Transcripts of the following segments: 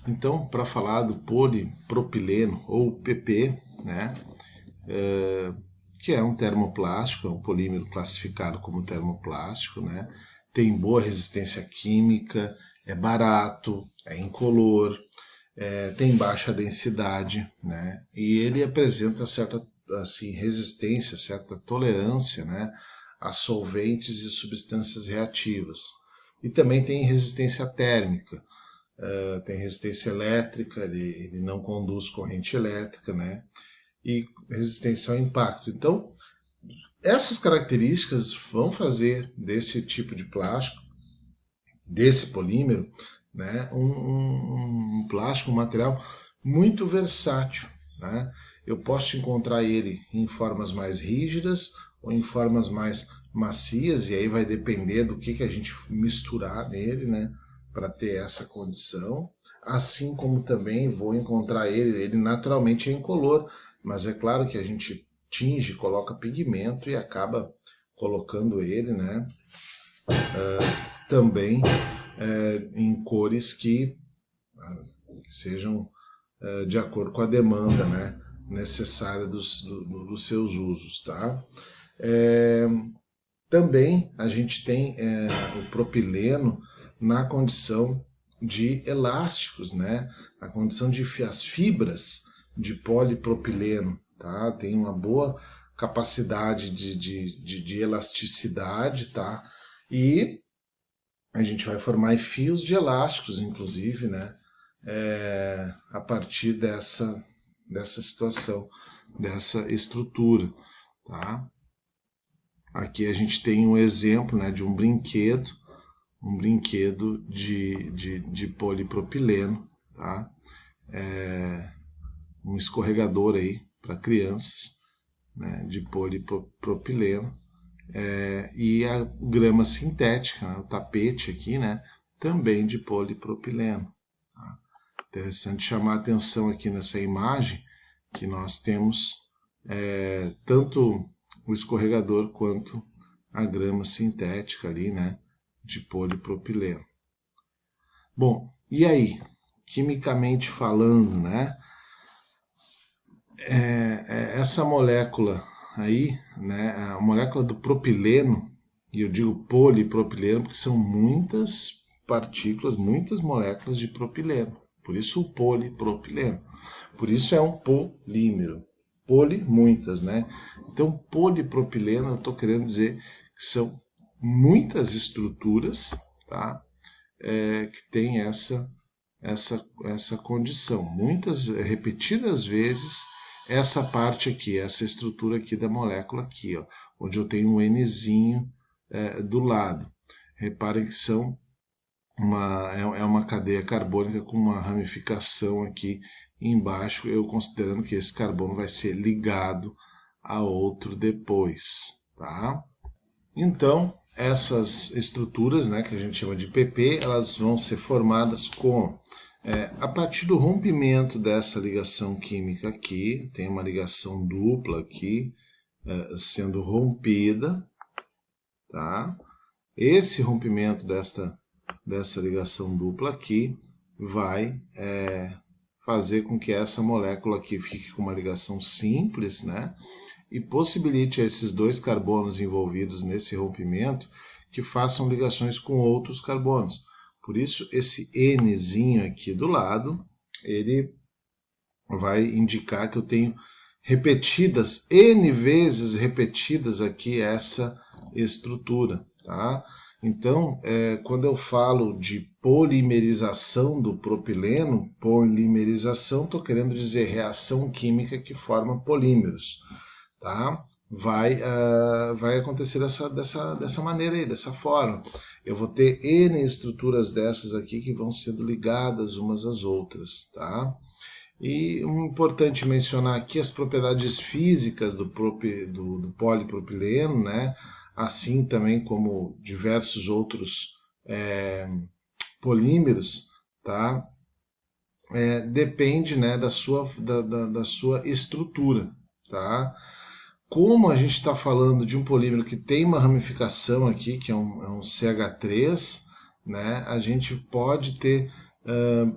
Então, para falar do polipropileno, ou PP, né, que é um termoplástico, é um polímero classificado como termoplástico, né, tem boa resistência química, é barato, é incolor, tem baixa densidade, né, e ele apresenta certa assim, resistência, certa tolerância, né, a solventes e substâncias reativas. E também tem resistência térmica, tem resistência elétrica, ele não conduz corrente elétrica, né? E resistência ao impacto. Então, essas características vão fazer desse tipo de plástico, desse polímero, né, um plástico, um material muito versátil. Né? Eu posso encontrar ele em formas mais rígidas ou em formas mais macias, e aí vai depender do que a gente misturar nele, né, para ter essa condição. Assim como também vou encontrar ele naturalmente é incolor, mas é claro que a gente tinge, coloca pigmento e acaba colocando ele, né, também em cores que sejam de acordo com a demanda, né, necessária dos seus usos. Tá? É, também a gente tem o propileno na condição de elásticos, né? A condição de as fibras de polipropileno, tá? Tem uma boa capacidade de elasticidade, tá? E a gente vai formar fios de elásticos, inclusive, né? A partir dessa situação, dessa estrutura, tá? Aqui a gente tem um exemplo, né, de um brinquedo de polipropileno, tá? Um escorregador aí para crianças, né, de polipropileno. E a grama sintética, né, o tapete aqui, né, também de polipropileno. Tá? Interessante chamar a atenção aqui nessa imagem que nós temos tanto o escorregador quanto a grama sintética ali, né, de polipropileno. Bom, e aí, quimicamente falando, né, essa molécula aí, né, a molécula do propileno, e eu digo polipropileno porque são muitas partículas, muitas moléculas de propileno. Por isso o polipropileno. Por isso é um polímero. Poli, muitas, né? Então, polipropileno, eu estou querendo dizer que são muitas estruturas, tá? Que tem essa condição. Muitas, repetidas vezes, essa parte aqui, essa estrutura aqui da molécula aqui, ó, onde eu tenho um Nzinho do lado. Reparem que são uma cadeia carbônica com uma ramificação aqui embaixo, eu considerando que esse carbono vai ser ligado a outro depois, tá? Então, essas estruturas, né, que a gente chama de PP, elas vão ser formadas a partir do rompimento dessa ligação química aqui, tem uma ligação dupla aqui, sendo rompida, tá? Esse rompimento dessa ligação dupla aqui vai fazer com que essa molécula aqui fique com uma ligação simples, né? E possibilite a esses dois carbonos envolvidos nesse rompimento que façam ligações com outros carbonos. Por isso, esse Nzinho aqui do lado, ele vai indicar que eu tenho repetidas, N vezes repetidas aqui essa estrutura, tá? Então, quando eu falo de polimerização do propileno, polimerização, estou querendo dizer reação química que forma polímeros, tá? Vai acontecer dessa maneira aí, dessa forma. Eu vou ter N estruturas dessas aqui que vão sendo ligadas umas às outras, tá? E importante mencionar aqui as propriedades físicas do polipropileno, né? Assim também como diversos outros polímeros, tá? Depende, né, da sua estrutura, tá? Como a gente está falando de um polímero que tem uma ramificação aqui, que é um CH3, né, a gente pode ter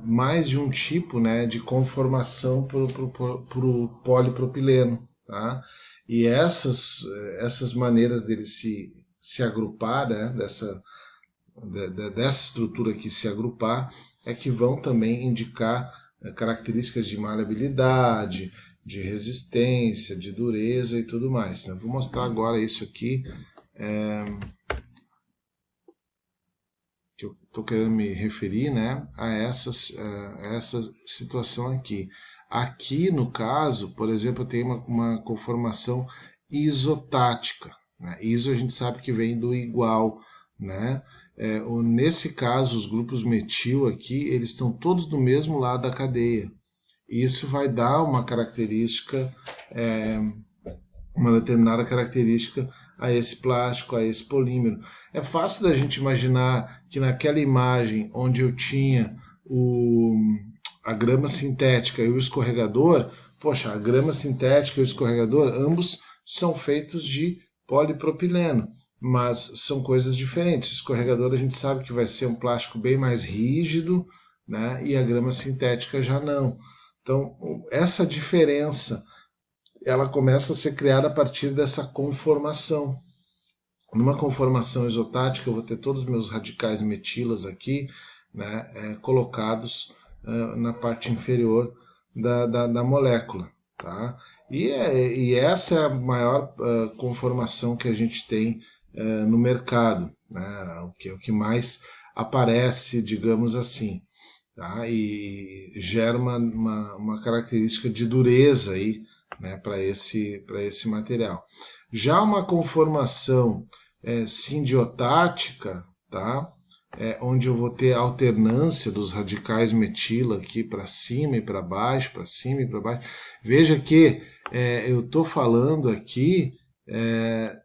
mais de um tipo, né, de conformação para o polipropileno, tá? E essas maneiras dele se agrupar, né, dessa estrutura aqui se agrupar, é que vão também indicar características de maleabilidade, de resistência, de dureza e tudo mais, né? Vou mostrar agora isso aqui, que eu estou querendo me referir, né, a essa situação aqui. Aqui, no caso, por exemplo, tem uma conformação isotática. Né? Iso a gente sabe que vem do igual, né? Nesse caso, os grupos metil aqui, eles estão todos do mesmo lado da cadeia. Isso vai dar uma característica, uma determinada característica a esse plástico, a esse polímero. É fácil da gente imaginar que naquela imagem onde eu tinha a grama sintética e o escorregador, poxa, a grama sintética e o escorregador, ambos são feitos de polipropileno, mas são coisas diferentes. O escorregador a gente sabe que vai ser um plástico bem mais rígido, né? E a grama sintética já não. Então, essa diferença ela começa a ser criada a partir dessa conformação. Numa conformação isotática, eu vou ter todos os meus radicais metilas aqui, né, colocados na parte inferior da molécula. Tá? E essa é a maior conformação que a gente tem no mercado, né, o que mais aparece, digamos assim. Tá? E gera uma característica de dureza aí, né, para esse material. Já uma conformação sindiotática, tá? Onde eu vou ter alternância dos radicais metila aqui para cima e para baixo, para cima e para baixo. Veja que eu estou falando aqui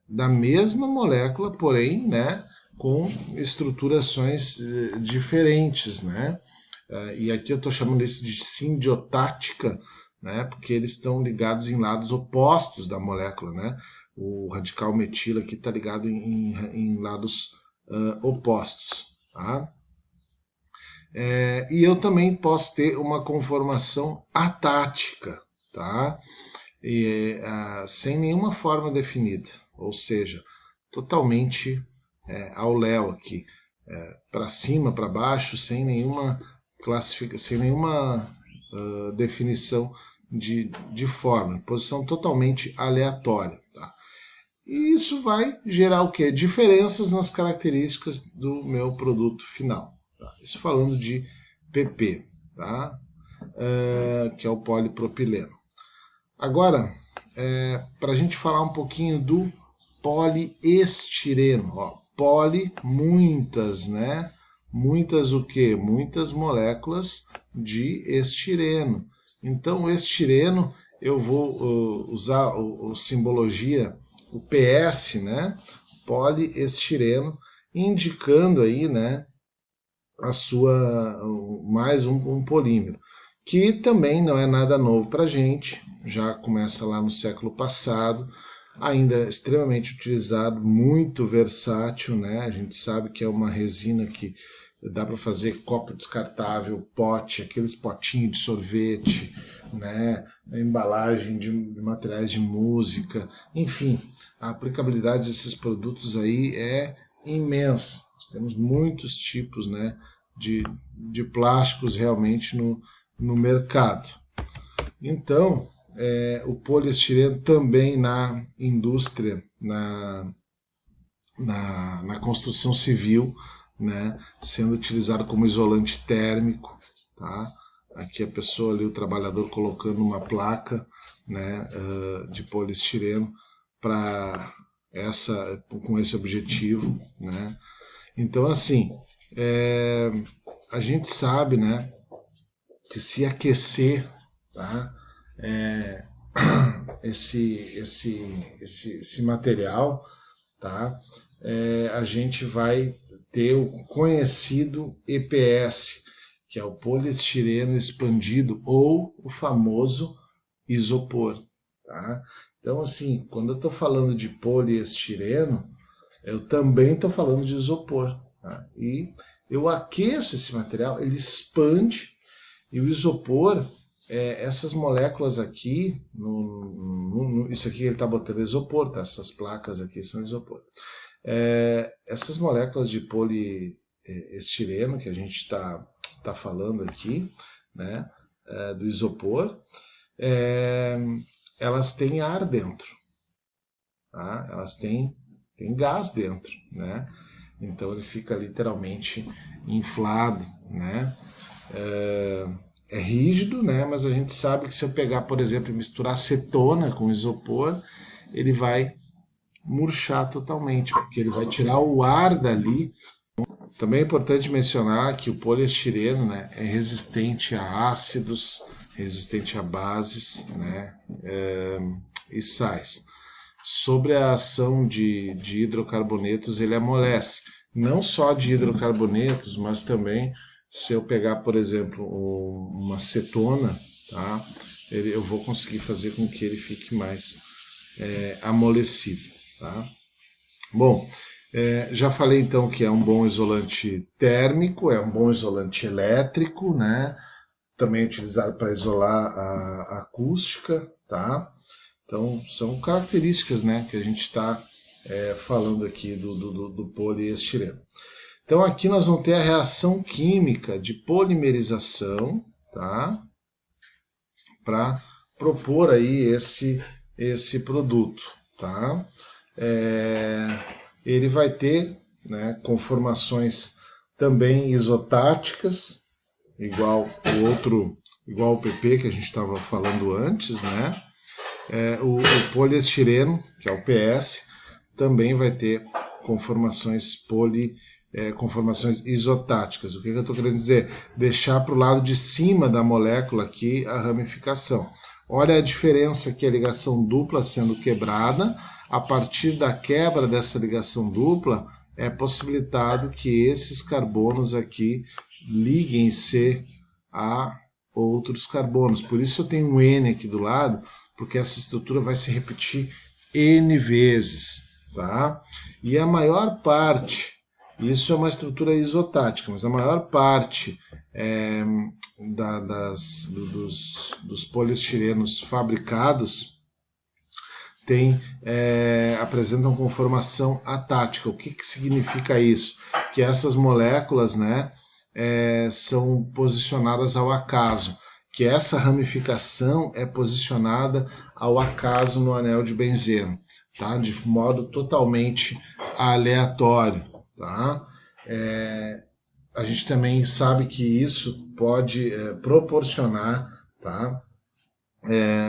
da mesma molécula, porém, né, com estruturações diferentes, né? E aqui eu estou chamando isso de sindiotática, né, porque eles estão ligados em lados opostos da molécula, né? O radical metila aqui está ligado em lados opostos, tá? E eu também posso ter uma conformação atática, tá? Sem nenhuma forma definida, ou seja, totalmente ao léu aqui, para cima, para baixo, sem nenhuma sem nenhuma definição de forma, posição totalmente aleatória. Tá? E isso vai gerar o quê? Diferenças nas características do meu produto final. Tá? Isso falando de PP, tá? Que é o polipropileno. Agora, para a gente falar um pouquinho do poliestireno. Ó, poli, muitas, né? Muitas o quê? Muitas moléculas de estireno. Então, o estireno, eu vou usar a simbologia, o PS, né? Poliestireno, indicando aí, né? Mais um polímero, que também não é nada novo para a gente, já começa lá no século passado, ainda é extremamente utilizado, muito versátil, né? A gente sabe que é uma resina que dá para fazer copo descartável, pote, aqueles potinhos de sorvete, né? A embalagem de materiais de música, enfim, a aplicabilidade desses produtos aí é imensa. Nós temos muitos tipos, né, de plásticos realmente no mercado. Então, o poliestireno também na indústria, na construção civil, né, sendo utilizado como isolante térmico. Tá? Aqui a pessoa ali, o trabalhador, colocando uma placa, né, de poliestireno com esse objetivo. Né? Então, assim, a gente sabe, né, que se aquecer, tá, esse material, tá, a gente vai ter o conhecido EPS, que é o poliestireno expandido, ou o famoso isopor. Tá? Então, assim, quando eu estou falando de poliestireno, eu também estou falando de isopor. Tá? E eu aqueço esse material, ele expande, e o isopor, essas moléculas aqui, isso aqui ele está botando isopor, tá? Essas placas aqui são isopor. Essas moléculas de poliestireno que a gente está falando aqui, né, do isopor, elas têm ar dentro, tá? Elas têm gás dentro, né? Então ele fica literalmente inflado, né? É rígido, né? Mas a gente sabe que se eu pegar, por exemplo, e misturar acetona com isopor, ele vai murchar totalmente, porque ele vai tirar o ar dali. Também é importante mencionar que o poliestireno, né, é resistente a ácidos, resistente a bases, né, e sais. Sobre a ação de hidrocarbonetos, ele amolece. Não só de hidrocarbonetos, mas também se eu pegar, por exemplo, uma acetona, tá, eu vou conseguir fazer com que ele fique mais amolecido. Tá? Bom, já falei então que é um bom isolante térmico, é um bom isolante elétrico, né? Também utilizado para isolar a acústica, tá? Então são características, né, que a gente está falando aqui do poliestireno. Então aqui nós vamos ter a reação química de polimerização, tá? Para propor aí esse produto, tá? Ele vai ter, né, conformações também isotáticas, igual o PP que a gente estava falando antes, né? O poliestireno, que é o PS, também vai ter conformações conformações isotáticas. O que eu estou querendo dizer? Deixar para o lado de cima da molécula aqui a ramificação. Olha a diferença aqui, a ligação dupla sendo quebrada. A partir da quebra dessa ligação dupla, é possibilitado que esses carbonos aqui liguem-se a outros carbonos. Por isso eu tenho um N aqui do lado, porque essa estrutura vai se repetir N vezes. Tá? E a maior parte, isso é uma estrutura isotática, mas a maior parte dos poliestirenos fabricados apresentam conformação atática. O que significa isso? Que essas moléculas, né, são posicionadas ao acaso, que essa ramificação é posicionada ao acaso no anel de benzeno, tá? De modo totalmente aleatório. Tá? A gente também sabe que isso pode proporcionar, tá,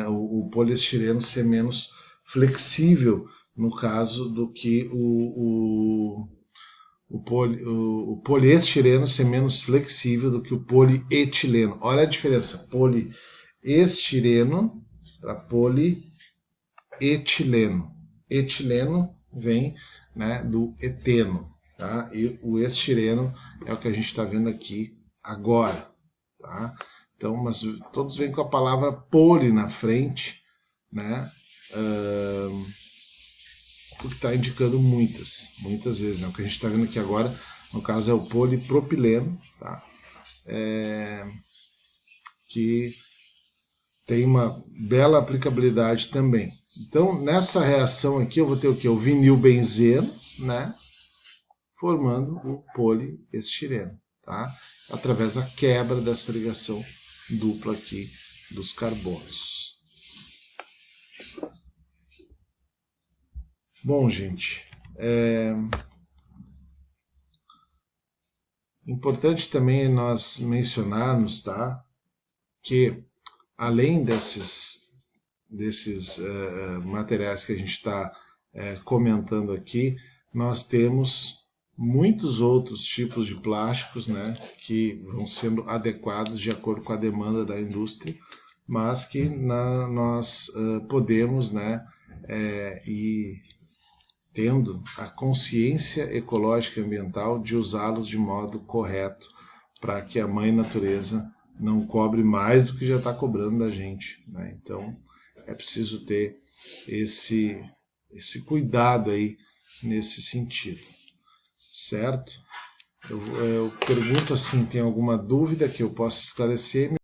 o poliestireno ser menos flexível no caso do que o poliestireno ser menos flexível do que o polietileno. Olha a diferença, poliestireno para polietileno. Etileno vem, né, do eteno, tá? E o estireno é o que a gente está vendo aqui agora, tá? Então, mas todos vêm com a palavra poli na frente, né? Porque está indicando muitas vezes, né? O que a gente está vendo aqui agora, no caso, é o polipropileno, tá? Que tem uma bela aplicabilidade também. Então, nessa reação aqui, eu vou ter o que? O vinilbenzeno, né? Formando o poliestireno, tá? Através da quebra dessa ligação dupla aqui dos carbonos. Bom, gente, importante também nós mencionarmos, tá? Que além desses materiais que a gente está comentando aqui, nós temos muitos outros tipos de plásticos, né, que vão sendo adequados de acordo com a demanda da indústria, mas que nós podemos, né, ir tendo a consciência ecológica e ambiental de usá-los de modo correto, para que a mãe natureza não cobre mais do que já está cobrando da gente, né? Então, é preciso ter esse cuidado aí nesse sentido, certo? Eu pergunto assim, tem alguma dúvida que eu possa esclarecer?